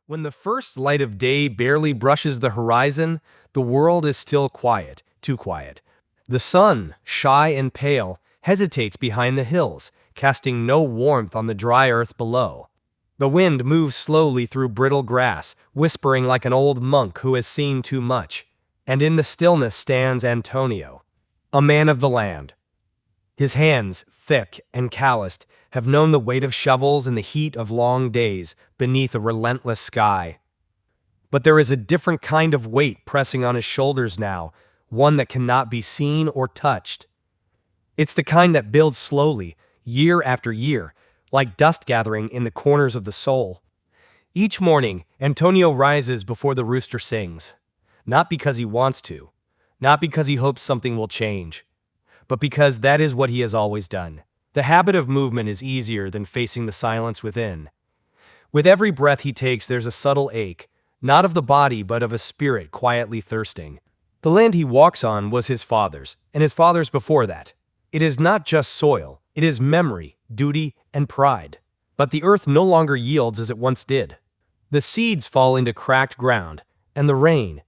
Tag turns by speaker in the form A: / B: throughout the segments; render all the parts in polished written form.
A: When the first light of day barely brushes the horizon, the world is still quiet, too quiet. The sun, shy and pale, hesitates behind the hills, casting no warmth on the dry earth below. The wind moves slowly through brittle grass, whispering like an old monk who has seen too much. And in the stillness stands Antonio, a man of the land. His hands, thick and calloused, have known the weight of shovels and the heat of long days beneath a relentless sky. But there is a different kind of weight pressing on his shoulders now, one that cannot be seen or touched. It's the kind that builds slowly, year after year, like dust gathering in the corners of the soul. Each morning, Antonio rises before the rooster sings, not because he wants to, not because he hopes something will change, but because that is what he has always done. The habit of movement is easier than facing the silence within. With every breath he takes, there's a subtle ache, not of the body but of a spirit quietly thirsting. The land he walks on was his father's, and his father's before that. It is not just soil, it is memory, duty, and pride. But the earth no longer yields as it once did. The seeds fall into cracked ground, and the rain,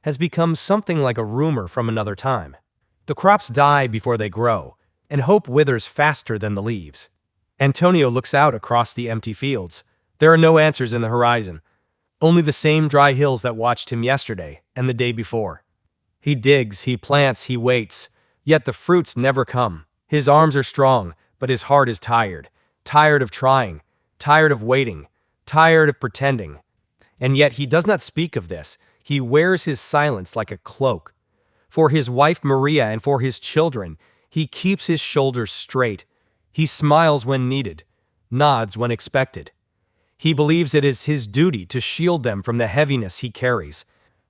A: has become something like a rumor from another time. The crops die before they grow, and hope withers faster than the leaves. Antonio looks out across the empty fields. There are no answers in the horizon, only the same dry hills that watched him yesterday and the day before. He digs, he plants, he waits, yet the fruits never come. His arms are strong, but his heart is tired, tired of trying, tired of waiting, tired of pretending. And yet he does not speak of this. He wears his silence like a cloak. For his wife Maria and for his children, he keeps his shoulders straight. He smiles when needed, nods when expected. He believes it is his duty to shield them from the heaviness he carries.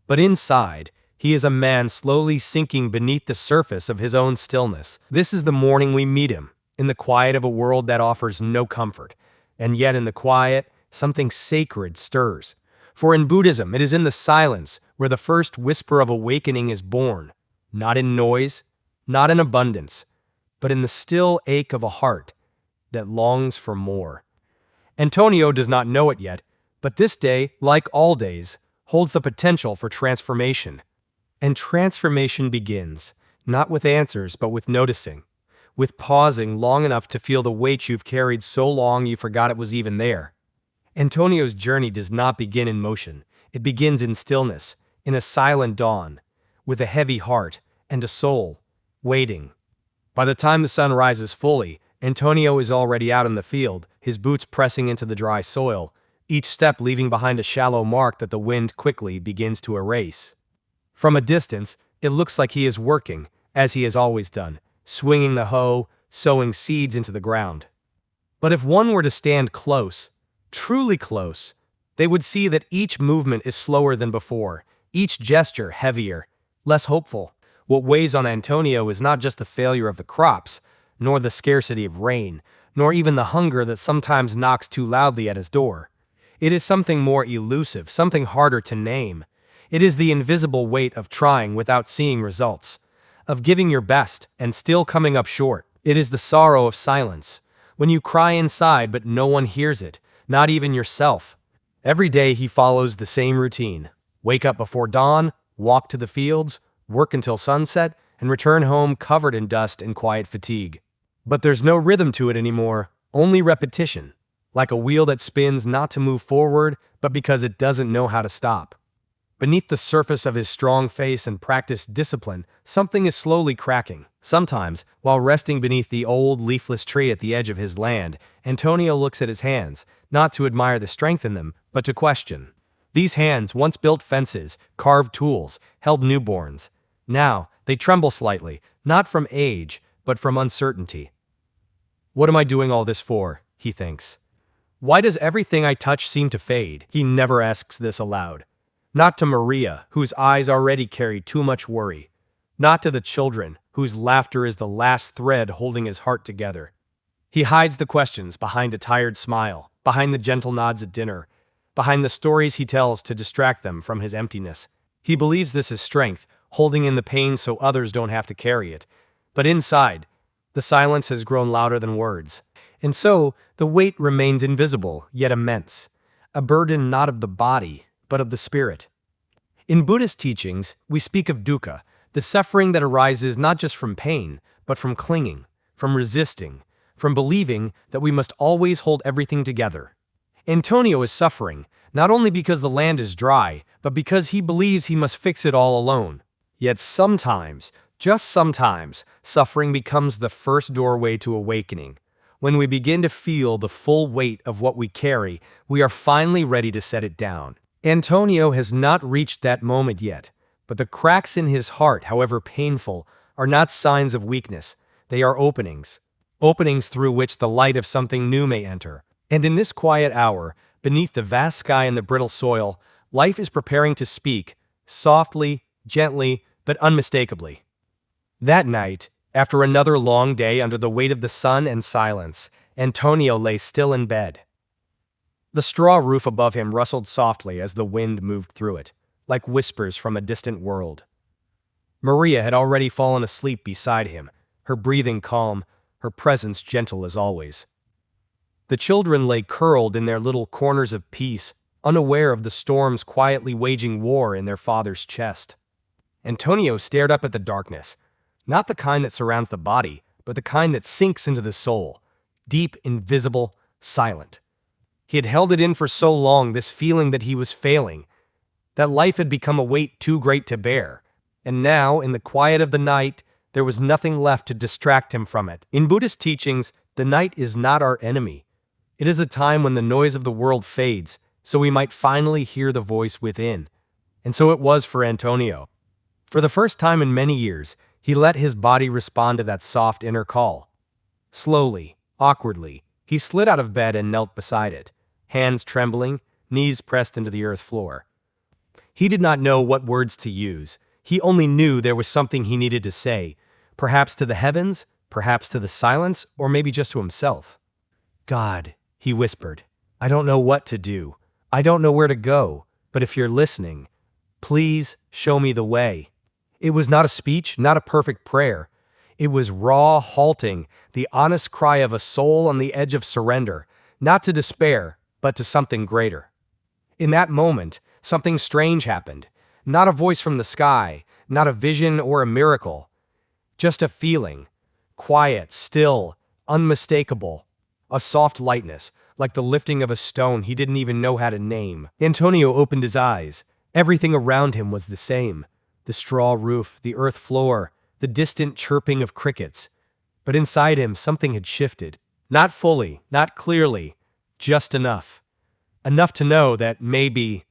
A: But inside, he is a man slowly sinking beneath the surface of his own stillness. This is the morning we meet him, in the quiet of a world that offers no comfort. And yet in the quiet, something sacred stirs. For in Buddhism, it is in the silence where the first whisper of awakening is born, not in noise, not in abundance, but in the still ache of a heart that longs for more. Antonio does not know it yet, but this day, like all days, holds the potential for transformation. And transformation begins, not with answers, but with noticing, with pausing long enough to feel the weight you've carried so long you forgot it was even there. Antonio's journey does not begin in motion. It begins in stillness, in a silent dawn, with a heavy heart and a soul waiting. By the time the sun rises fully, Antonio is already out in the field, his boots pressing into the dry soil, each step leaving behind a shallow mark that the wind quickly begins to erase. From a distance, it looks like he is working, as he has always done, swinging the hoe, sowing seeds into the ground. But if one were to stand close, truly close, they would see that each movement is slower than before, each gesture heavier, less hopeful. What weighs on Antonio is not just the failure of the crops, nor the scarcity of rain, nor even the hunger that sometimes knocks too loudly at his door. It is something more elusive, something harder to name. It is the invisible weight of trying without seeing results, of giving your best and still coming up short. It is the sorrow of silence, when you cry inside but no one hears it, not even yourself. Every day he follows the same routine. Wake up before dawn, walk to the fields, work until sunset, and return home covered in dust and quiet fatigue. But there's no rhythm to it anymore, only repetition, like a wheel that spins not to move forward, but because it doesn't know how to stop. Beneath the surface of his strong face and practiced discipline, something is slowly cracking. Sometimes, while resting beneath the old leafless tree at the edge of his land, Antonio looks at his hands, not to admire the strength in them, but to question. These hands once built fences, carved tools, held newborns. Now, they tremble slightly, not from age, but from uncertainty. What am I doing all this for? He thinks. Why does everything I touch seem to fade? He never asks this aloud. Not to Maria, whose eyes already carry too much worry. Not to the children, whose laughter is the last thread holding his heart together. He hides the questions behind a tired smile, behind the gentle nods at dinner, behind the stories he tells to distract them from his emptiness. He believes this is strength, holding in the pain so others don't have to carry it. But inside, the silence has grown louder than words. And so, the weight remains invisible, yet immense. a burden not of the body, but of the spirit. In Buddhist teachings, we speak of dukkha, the suffering that arises not just from pain, but from clinging, from resisting, from believing that we must always hold everything together. Antonio is suffering, not only because the land is dry, but because he believes he must fix it all alone. Yet sometimes, just sometimes, suffering becomes the first doorway to awakening. When we begin to feel the full weight of what we carry, we are finally ready to set it down. Antonio has not reached that moment yet, but the cracks in his heart, however painful, are not signs of weakness. They are openings. Openings through which the light of something new may enter. And in this quiet hour, beneath the vast sky and the brittle soil, life is preparing to speak, softly, gently, but unmistakably. That night, after another long day under the weight of the sun and silence, Antonio lay still in bed. The straw roof above him rustled softly as the wind moved through it, like whispers from a distant world. Maria had already fallen asleep beside him, her breathing calm, her presence gentle as always. The children lay curled in their little corners of peace, unaware of the storms quietly waging war in their father's chest. Antonio stared up at the darkness, not the kind that surrounds the body, but the kind that sinks into the soul, deep, invisible, silent. He had held it in for so long, this feeling that he was failing, that life had become a weight too great to bear, and now, in the quiet of the night, there was nothing left to distract him from it. In Buddhist teachings, the night is not our enemy. It is a time when the noise of the world fades, so we might finally hear the voice within. And so it was for Antonio. For the first time in many years, he let his body respond to that soft inner call. Slowly, awkwardly, he slid out of bed and knelt beside it, hands trembling, knees pressed into the earth floor. He did not know what words to use. He only knew there was something he needed to say, perhaps to the heavens, perhaps to the silence, or maybe just to himself. God, he whispered, I don't know what to do. I don't know where to go, but if you're listening, please show me the way. It was not a speech, not a perfect prayer. It was raw, halting, the honest cry of a soul on the edge of surrender, not to despair, but to something greater. In that moment, something strange happened. Not a voice from the sky, not a vision or a miracle. Just a feeling. Quiet, still, unmistakable. A soft lightness, like the lifting of a stone he didn't even know how to name. Antonio opened his eyes. Everything around him was the same. The straw roof, the earth floor, the distant chirping of crickets. But inside him, something had shifted. Not fully, not clearly, just enough. Enough to know that maybe,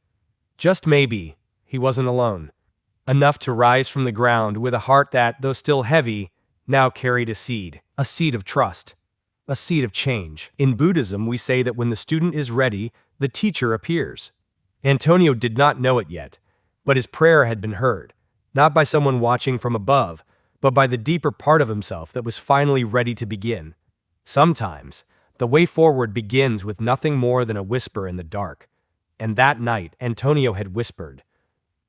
A: just maybe, he wasn't alone. Enough to rise from the ground with a heart that, though still heavy, now carried a seed of trust, a seed of change. In Buddhism, we say that when the student is ready, the teacher appears. Antonio did not know it yet, but his prayer had been heard, not by someone watching from above, but by the deeper part of himself that was finally ready to begin. Sometimes, the way forward begins with nothing more than a whisper in the dark. And that night, Antonio had whispered.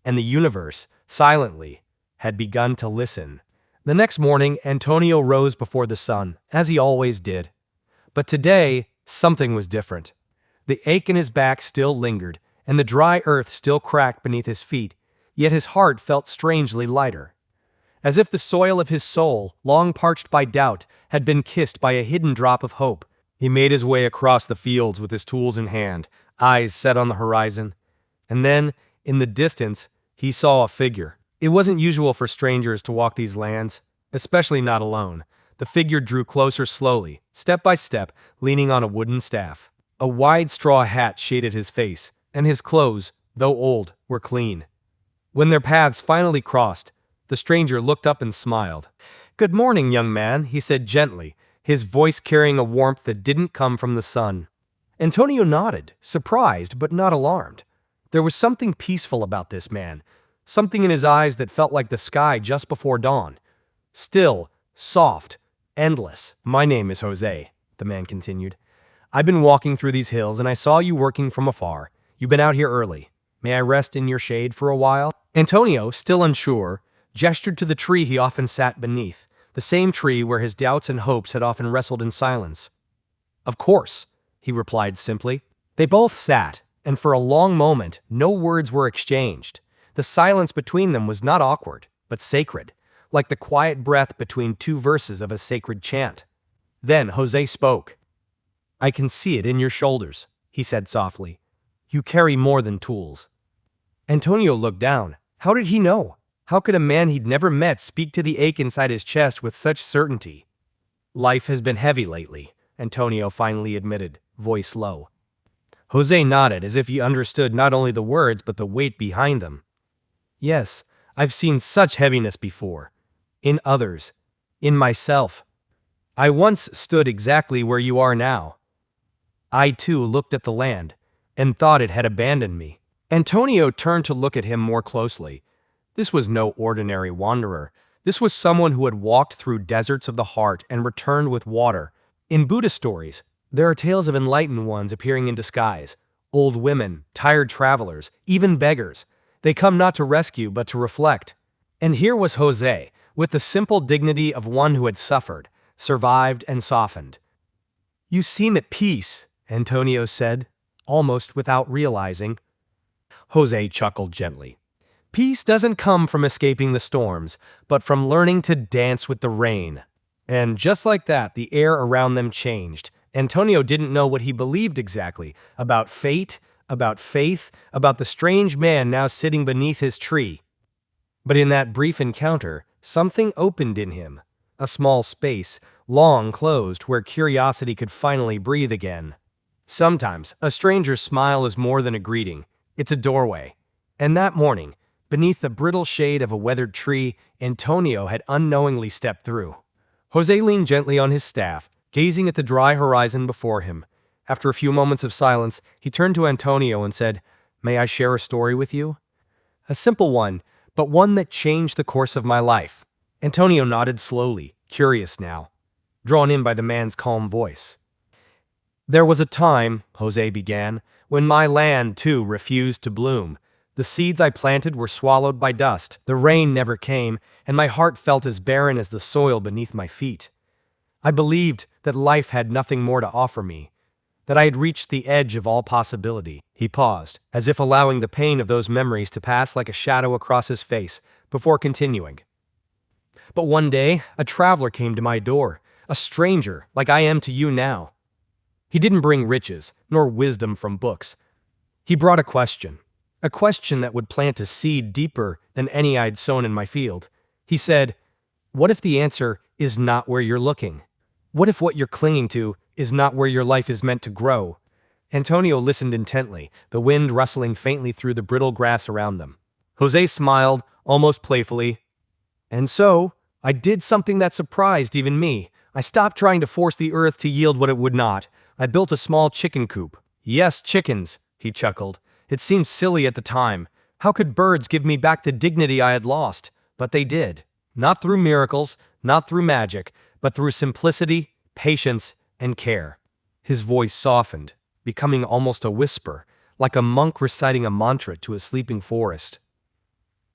A: And the universe, silently, had begun to listen. The next morning, Antonio rose before the sun, as he always did. But today, something was different. The ache in his back still lingered, and the dry earth still cracked beneath his feet, yet his heart felt strangely lighter. As if the soil of his soul, long parched by doubt, had been kissed by a hidden drop of hope. He made his way across the fields with his tools in hand, eyes set on the horizon. And then, in the distance, he saw a figure. It wasn't usual for strangers to walk these lands, especially not alone. The figure drew closer slowly, step by step, leaning on a wooden staff. A wide straw hat shaded his face, and his clothes, though old, were clean. When their paths finally crossed, the stranger looked up and smiled. "Good morning, young man," he said gently, his voice carrying a warmth that didn't come from the sun. Antonio nodded, surprised but not alarmed. There was something peaceful about this man, something in his eyes that felt like the sky just before dawn. Still, soft, endless. "My name is Jose," the man continued. "I've been walking through these hills and I saw you working from afar. You've been out here early. May I rest in your shade for a while?" Antonio, still unsure, gestured to the tree he often sat beneath, the same tree where his doubts and hopes had often wrestled in silence. "Of course," he replied simply. They both sat, and for a long moment, no words were exchanged. The silence between them was not awkward, but sacred, like the quiet breath between two verses of a sacred chant. Then Jose spoke. "I can see it in your shoulders," he said softly. "You carry more than tools." Antonio looked down. How did he know? How could a man he'd never met speak to the ache inside his chest with such certainty? "Life has been heavy lately," Antonio finally admitted, voice low. Jose nodded as if he understood not only the words but the weight behind them. "Yes, I've seen such heaviness before. In others. In myself. I once stood exactly where you are now. I too looked at the land, and thought it had abandoned me." Antonio turned to look at him more closely. This was no ordinary wanderer. This was someone who had walked through deserts of the heart and returned with water. In Buddhist stories, there are tales of enlightened ones appearing in disguise. Old women, tired travelers, even beggars. They come not to rescue but to reflect. And here was Jose, with the simple dignity of one who had suffered, survived, and softened. "You seem at peace," Antonio said, almost without realizing. Jose chuckled gently. "Peace doesn't come from escaping the storms, but from learning to dance with the rain." And just like that, the air around them changed. Antonio didn't know what he believed exactly, about fate, about faith, about the strange man now sitting beneath his tree. But in that brief encounter, something opened in him. A small space, long closed, where curiosity could finally breathe again. Sometimes, a stranger's smile is more than a greeting. It's a doorway. And that morning, beneath the brittle shade of a weathered tree, Antonio had unknowingly stepped through. Jose leaned gently on his staff, gazing at the dry horizon before him. After a few moments of silence, he turned to Antonio and said, "May I share a story with you? A simple one, but one that changed the course of my life." Antonio nodded slowly, curious now, drawn in by the man's calm voice. "There was a time," Jose began, "when my land, too, refused to bloom. The seeds I planted were swallowed by dust, the rain never came, and my heart felt as barren as the soil beneath my feet. I believed that life had nothing more to offer me, that I had reached the edge of all possibility." He paused, as if allowing the pain of those memories to pass like a shadow across his face, before continuing. "But one day, a traveler came to my door, a stranger, like I am to you now. He didn't bring riches, nor wisdom from books. He brought a question that would plant a seed deeper than any I'd sown in my field. He said, 'What if the answer is not where you're looking? What if what you're clinging to is not where your life is meant to grow?'" Antonio listened intently, the wind rustling faintly through the brittle grass around them. Jose smiled, almost playfully. "And so, I did something that surprised even me. I stopped trying to force the earth to yield what it would not. I built a small chicken coop." "Yes, chickens," he chuckled. "It seemed silly at the time. How could birds give me back the dignity I had lost? But they did. Not through miracles, not through magic, but through simplicity, patience, and care." His voice softened, becoming almost a whisper, like a monk reciting a mantra to a sleeping forest.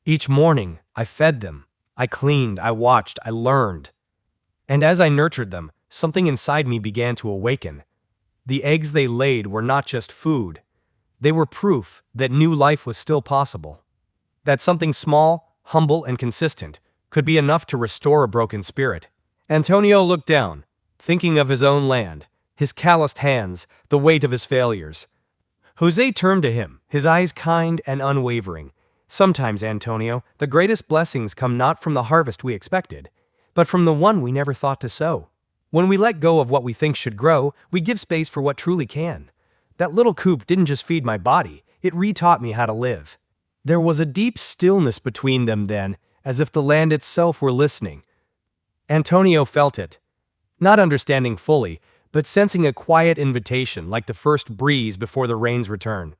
A: "Each morning, I fed them. I cleaned, I watched, I learned. And as I nurtured them, something inside me began to awaken. The eggs they laid were not just food. They were proof that new life was still possible. That something small, humble, and consistent could be enough to restore a broken spirit." Antonio looked down, thinking of his own land, his calloused hands, the weight of his failures. Jose turned to him, his eyes kind and unwavering. "Sometimes, Antonio, the greatest blessings come not from the harvest we expected, but from the one we never thought to sow. When we let go of what we think should grow, we give space for what truly can. That little coop didn't just feed my body, it re-taught me how to live." There was a deep stillness between them then, as if the land itself were listening. Antonio felt it, not understanding fully, but sensing a quiet invitation like the first breeze before the rain's return.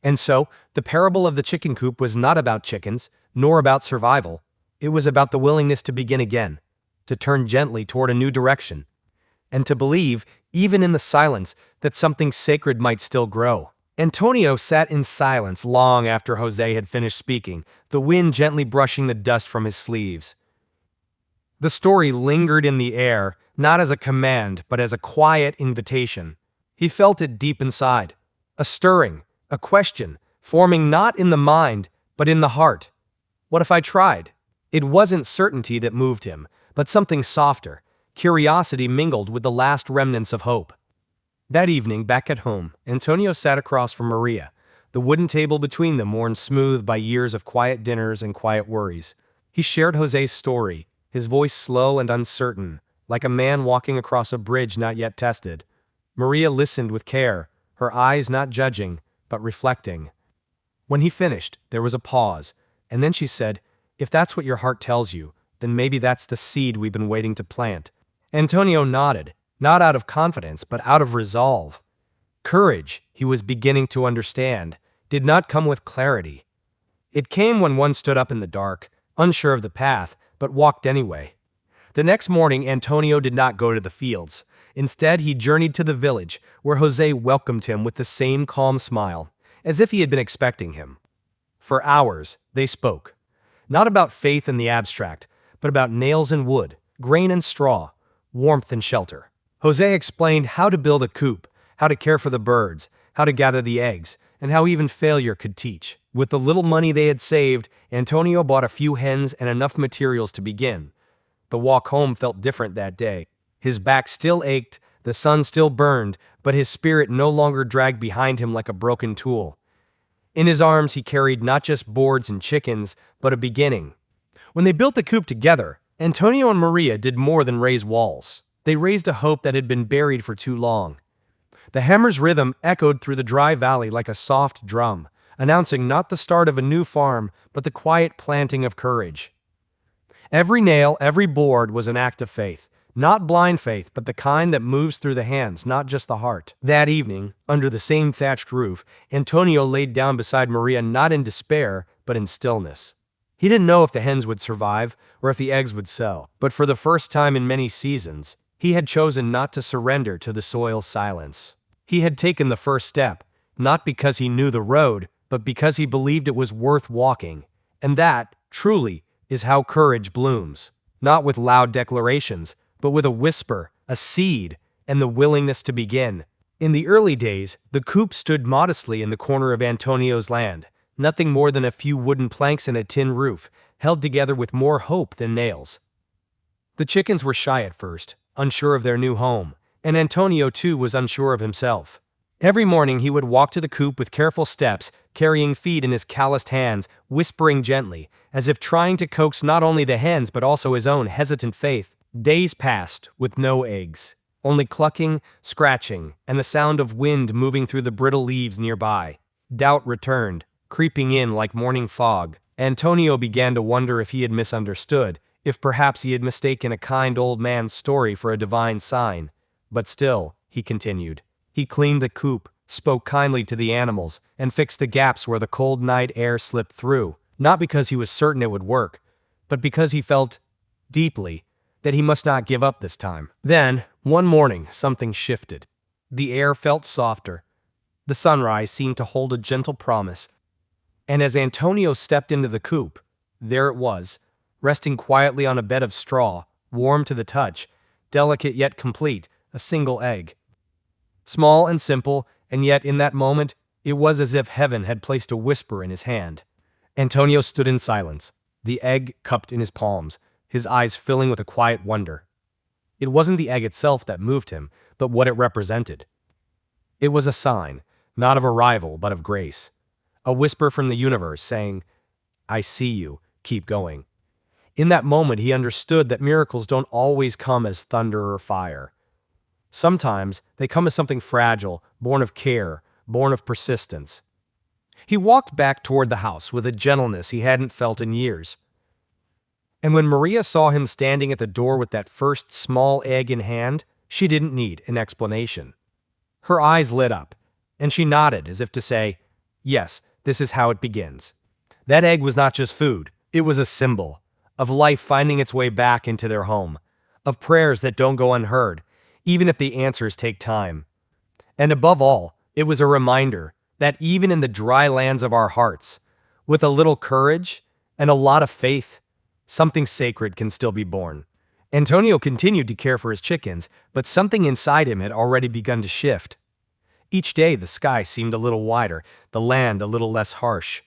A: And so, the parable of the chicken coop was not about chickens, nor about survival. It was about the willingness to begin again, to turn gently toward a new direction, and to believe, even in the silence, that something sacred might still grow. Antonio sat in silence long after Jose had finished speaking, the wind gently brushing the dust from his sleeves. The story lingered in the air, not as a command, but as a quiet invitation. He felt it deep inside, a stirring, A question, forming not in the mind, but in the heart. What if I tried? It wasn't certainty that moved him, but something softer. Curiosity mingled with the last remnants of hope. That evening, back at home, Antonio sat across from Maria, the wooden table between them worn smooth by years of quiet dinners and quiet worries. He shared Jose's story, his voice slow and uncertain, like a man walking across a bridge not yet tested. Maria listened with care, her eyes not judging, but reflecting. When he finished, there was a pause, and then she said, "If that's what your heart tells you, then maybe that's the seed we've been waiting to plant." Antonio nodded, not out of confidence, but out of resolve. Courage, he was beginning to understand, did not come with clarity. It came when one stood up in the dark, unsure of the path, but walked anyway. The next morning, Antonio did not go to the fields. Instead, he journeyed to the village, where Jose welcomed him with the same calm smile, as if he had been expecting him. For hours, they spoke. Not about faith in the abstract, but about nails and wood, grain and straw, warmth and shelter. Jose explained how to build a coop, how to care for the birds, how to gather the eggs, and how even failure could teach. With the little money they had saved, Antonio bought a few hens and enough materials to begin. The walk home felt different that day. His back still ached, the sun still burned, but his spirit no longer dragged behind him like a broken tool. In his arms he carried not just boards and chickens, but a beginning. When they built the coop together, Antonio and Maria did more than raise walls. They raised a hope that had been buried for too long. The hammer's rhythm echoed through the dry valley like a soft drum, announcing not the start of a new farm, but the quiet planting of courage. Every nail, every board was an act of faith. Not blind faith, but the kind that moves through the hands, not just the heart. That evening, under the same thatched roof, Antonio laid down beside Maria not in despair, but in stillness. He didn't know if the hens would survive, or if the eggs would sell, but for the first time in many seasons, he had chosen not to surrender to the soil's silence. He had taken the first step, not because he knew the road, but because he believed it was worth walking. And that, truly, is how courage blooms. Not with loud declarations, but with a whisper, a seed, and the willingness to begin. In the early days, the coop stood modestly in the corner of Antonio's land, nothing more than a few wooden planks and a tin roof, held together with more hope than nails. The chickens were shy at first, unsure of their new home, and Antonio too was unsure of himself. Every morning he would walk to the coop with careful steps, carrying feed in his calloused hands, whispering gently, as if trying to coax not only the hens but also his own hesitant faith. Days passed, with no eggs, only clucking, scratching, and the sound of wind moving through the brittle leaves nearby. Doubt returned, creeping in like morning fog. Antonio began to wonder if he had misunderstood, if perhaps he had mistaken a kind old man's story for a divine sign. But still, he continued. He cleaned the coop, spoke kindly to the animals, and fixed the gaps where the cold night air slipped through, not because he was certain it would work, but because he felt, deeply, that he must not give up this time. Then, one morning, something shifted. The air felt softer. The sunrise seemed to hold a gentle promise. And as Antonio stepped into the coop, there it was, resting quietly on a bed of straw, warm to the touch, delicate yet complete, a single egg. Small and simple, and yet in that moment, it was as if heaven had placed a whisper in his hand. Antonio stood in silence, the egg cupped in his palms, his eyes filling with a quiet wonder. It wasn't the egg itself that moved him, but what it represented. It was a sign, not of arrival, but of grace. A whisper from the universe saying, "I see you, keep going." In that moment, he understood that miracles don't always come as thunder or fire. Sometimes they come as something fragile, born of care, born of persistence. He walked back toward the house with a gentleness he hadn't felt in years. And when Maria saw him standing at the door with that first small egg in hand, she didn't need an explanation. Her eyes lit up, and she nodded as if to say, "Yes, this is how it begins." That egg was not just food, it was a symbol of life finding its way back into their home, of prayers that don't go unheard, even if the answers take time. And above all, it was a reminder that even in the dry lands of our hearts, with a little courage and a lot of faith, something sacred can still be born. Antonio continued to care for his chickens, but something inside him had already begun to shift. Each day the sky seemed a little wider, the land a little less harsh.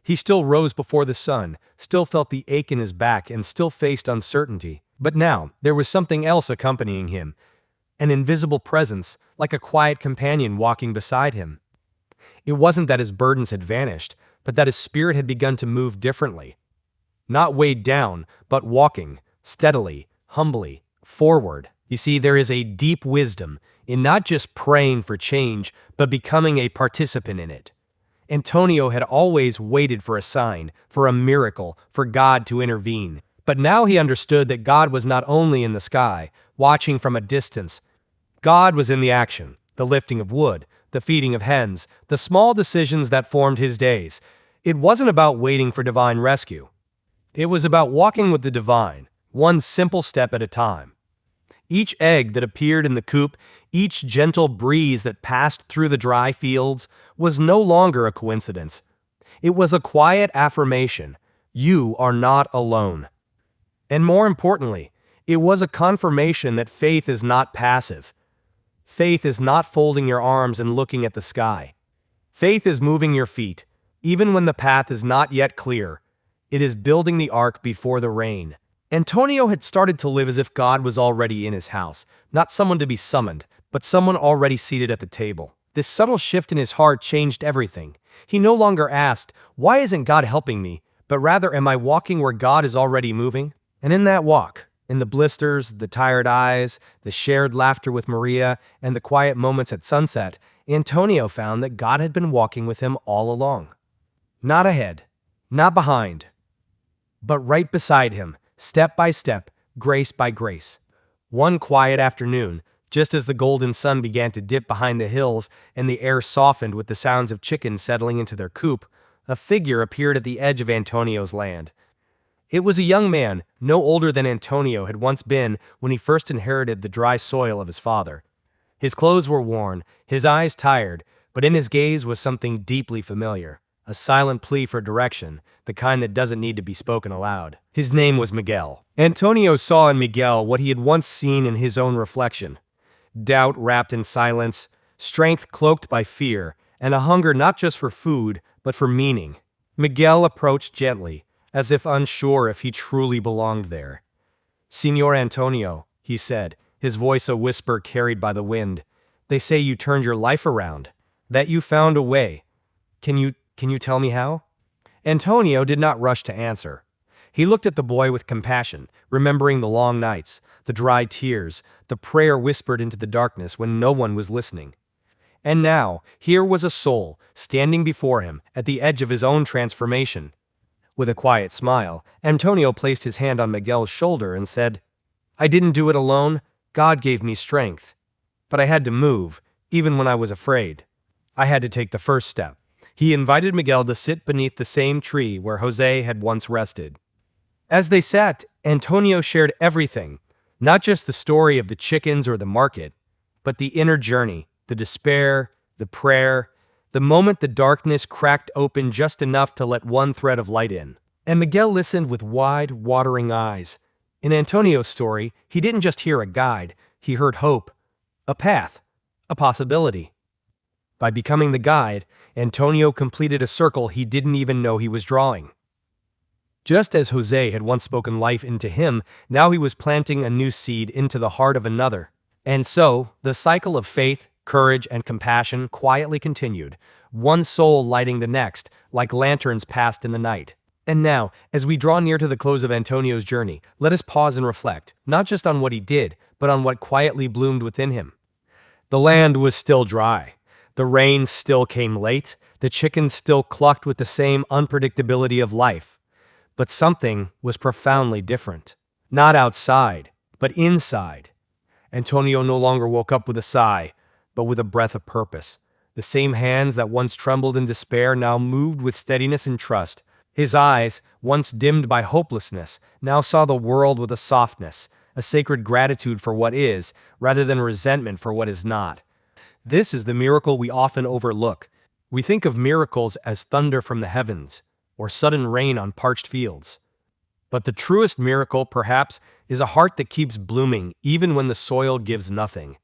A: He still rose before the sun, still felt the ache in his back, and still faced uncertainty. But now, there was something else accompanying him. An invisible presence, like a quiet companion walking beside him. It wasn't that his burdens had vanished, but that his spirit had begun to move differently. Not weighed down, but walking, steadily, humbly, forward. You see, there is a deep wisdom in not just praying for change, but becoming a participant in it. Antonio had always waited for a sign, for a miracle, for God to intervene. But now he understood that God was not only in the sky, watching from a distance. God was in the action, the lifting of wood, the feeding of hens, the small decisions that formed his days. It wasn't about waiting for divine rescue. It was about walking with the divine, one simple step at a time. Each egg that appeared in the coop, each gentle breeze that passed through the dry fields, was no longer a coincidence. It was a quiet affirmation. You are not alone. And more importantly, it was a confirmation that faith is not passive. Faith is not folding your arms and looking at the sky. Faith is moving your feet, even when the path is not yet clear. It is building the ark before the rain. Antonio had started to live as if God was already in his house, not someone to be summoned, but someone already seated at the table. This subtle shift in his heart changed everything. He no longer asked, "Why isn't God helping me?" but rather, "Am I walking where God is already moving?" And in that walk, in the blisters, the tired eyes, the shared laughter with Maria, and the quiet moments at sunset, Antonio found that God had been walking with him all along. Not ahead, not behind, but right beside him, step by step, grace by grace. One quiet afternoon, just as the golden sun began to dip behind the hills and the air softened with the sounds of chickens settling into their coop, a figure appeared at the edge of Antonio's land. It was a young man, no older than Antonio had once been when he first inherited the dry soil of his father. His clothes were worn, his eyes tired, but in his gaze was something deeply familiar, a silent plea for direction, the kind that doesn't need to be spoken aloud. His name was Miguel. Antonio saw in Miguel what he had once seen in his own reflection. Doubt wrapped in silence, strength cloaked by fear, and a hunger not just for food, but for meaning. Miguel approached gently, as if unsure if he truly belonged there. "Señor Antonio," he said, his voice a whisper carried by the wind, "they say you turned your life around, that you found a way. Can you tell me how?" Antonio did not rush to answer. He looked at the boy with compassion, remembering the long nights, the dry tears, the prayer whispered into the darkness when no one was listening. And now, here was a soul, standing before him, at the edge of his own transformation. With a quiet smile, Antonio placed his hand on Miguel's shoulder and said, "I didn't do it alone. God gave me strength. But I had to move, even when I was afraid. I had to take the first step." He invited Miguel to sit beneath the same tree where Jose had once rested. As they sat, Antonio shared everything, not just the story of the chickens or the market, but the inner journey, the despair, the prayer, the moment the darkness cracked open just enough to let one thread of light in. And Miguel listened with wide, watering eyes. In Antonio's story, he didn't just hear a guide, he heard hope, a path, a possibility. By becoming the guide, Antonio completed a circle he didn't even know he was drawing. Just as Jose had once spoken life into him, now he was planting a new seed into the heart of another. And so, the cycle of faith, courage, and compassion quietly continued, one soul lighting the next, like lanterns passed in the night. And now, as we draw near to the close of Antonio's journey, let us pause and reflect, not just on what he did, but on what quietly bloomed within him. The land was still dry. The rain still came late. The chickens still clucked with the same unpredictability of life. But something was profoundly different. Not outside, but inside. Antonio no longer woke up with a sigh, but with a breath of purpose. The same hands that once trembled in despair now moved with steadiness and trust. His eyes, once dimmed by hopelessness, now saw the world with a softness, a sacred gratitude for what is, rather than resentment for what is not. This is the miracle we often overlook. We think of miracles as thunder from the heavens, or sudden rain on parched fields. But the truest miracle, perhaps, is a heart that keeps blooming even when the soil gives nothing.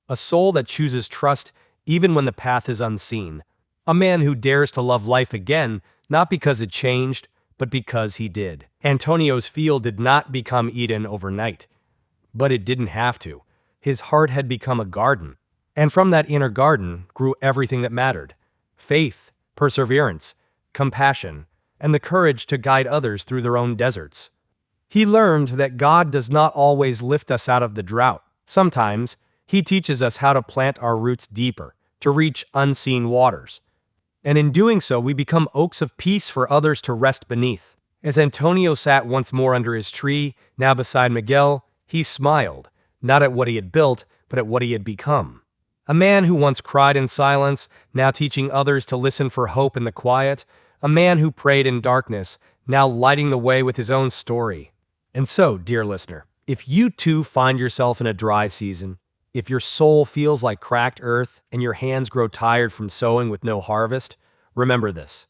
A: A soul that chooses trust even when the path is unseen. A man who dares to love life again, not because it changed, but because he did. Antonio's field did not become Eden overnight, but it didn't have to. His heart had become a garden, and from that inner garden grew everything that mattered: faith, perseverance, compassion, and the courage to guide others through their own deserts. He learned that God does not always lift us out of the drought. Sometimes, He teaches us how to plant our roots deeper, to reach unseen waters. And in doing so, we become oaks of peace for others to rest beneath. As Antonio sat once more under his tree, now beside Miguel, he smiled, not at what he had built, but at what he had become. A man who once cried in silence, now teaching others to listen for hope in the quiet. A man who prayed in darkness, now lighting the way with his own story. And so, dear listener, if you too find yourself in a dry season, if your soul feels like cracked earth and your hands grow tired from sowing with no harvest, remember this: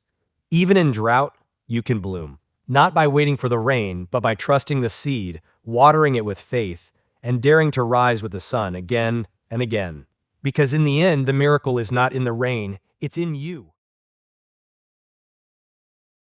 A: even in drought, you can bloom. Not by waiting for the rain, but by trusting the seed, watering it with faith, and daring to rise with the sun again and again. Because in the end, the miracle is not in the rain, it's in you.